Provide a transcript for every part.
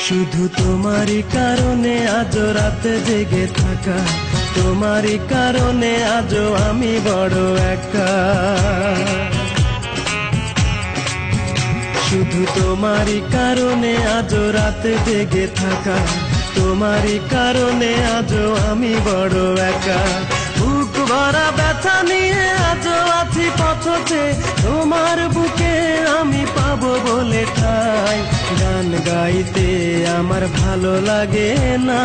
শুধু তোমারই কারণে আজও রাতে জেগে থাকা, তোমারই কারণে আজও আমি বড় একা। শুধু তোমারই কারণে আজও রাতে জেগে থাকা, তোমারই কারণে আজও আমি বড় একা। বুক ভরা ব্যথা নিয়ে আজও আছি পথে, তোমার বুকে আমি পাবো বলে ঠাই। গান গাইতে আমার ভালো লাগে না,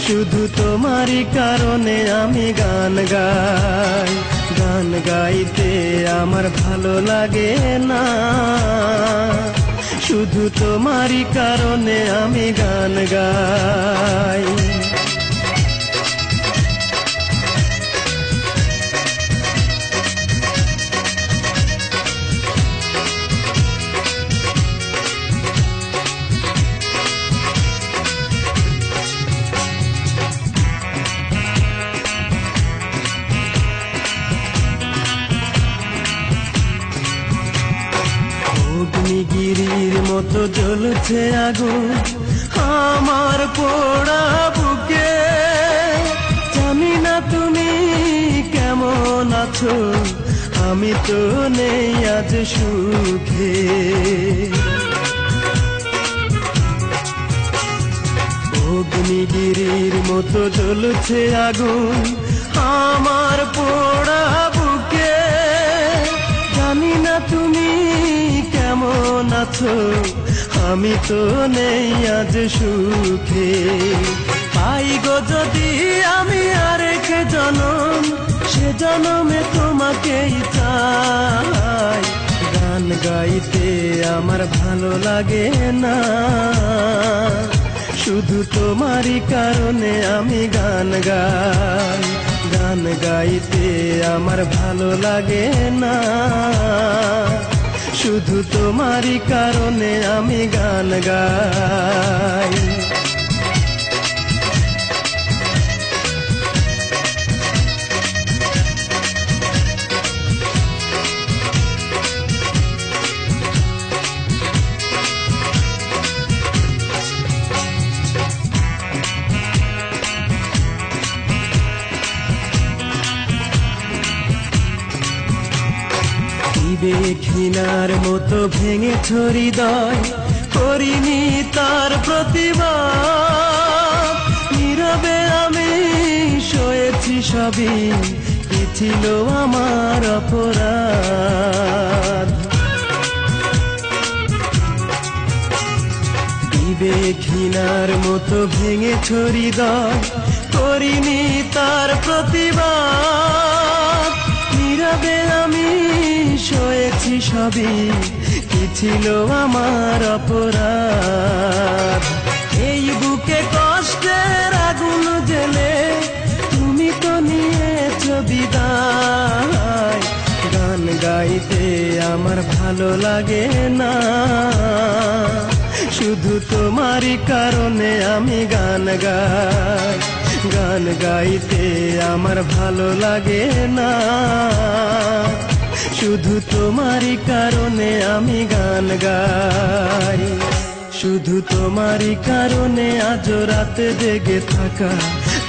শুধু তোমারই কারণে আমি গান গাই। গান গাইতে আমার ভালো লাগে না, শুধু তোমারই কারণে আমি গান গাই। অগ্নিগিরির মতো জ্বলছে আগুন আমার পোড়া বুকে। জানি না তুমি কেমন আছো, আমি তো নেই আজ সুখে। অগ্নিগিরির মতো জ্বলছে আগুন আমার পোড়া বুকে। জানি না তুমি কেমন আছো, আমি তো নেই আজ সুখে। পাই গো যদি আমি আরেক জনম, সে জনমে তোমাকেই চাই। গান গাইতে আমার ভালো লাগে না, শুধু তোমারই কারণে আমি গান গাই। গান গাইতে আমার ভালো লাগে না, শুধু তোমারই কারণে আমি গান গাই। ঘৃণার মতো ভেঙেছ হৃদয়, করিনি তার প্রতিবাদ। নীরবে আমি সয়েছি সবই, কি ছিল আমার অপরাধ। ঘৃণার মতো ভেঙেছ হৃদয়, করিনি তার প্রতিবাদ। নীরবে আমি সয়েছি সবই, কি ছিল আমার অপরাধ। এই বুকে কষ্টের আগুন জ্বেলে তুমি তো নিয়েছ বিদায়। গান গাইতে আমার ভালো লাগে না, শুধু তোমারই কারণে আমি গান গাই। গান গাইতে আমার ভালো লাগে না, শুধু তোমারই কারণে আমি গান গাই। শুধু তোমারই কারণে আজও রাতে জেগে থাকা,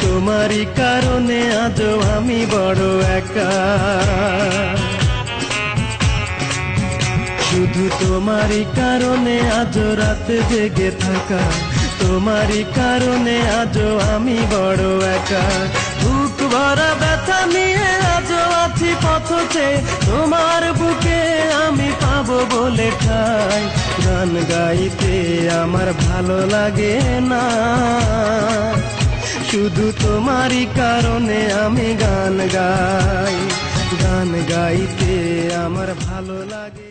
তোমারই কারণে আজও আমি বড় একা। শুধু তোমারই কারণে আজও রাতে জেগে থাকা, তোমারই কারণে আজও আমি বড় একা। বুক ভরা ব্যথা নিয়ে আজও আছি পথে, তোমার বুকে আমি পাবো বলে ঠাই। গান গাইতে আমার ভালো লাগে না, শুধু তোমারই কারণে আমি গান গাই। গান গাইতে আমার ভালো লাগে।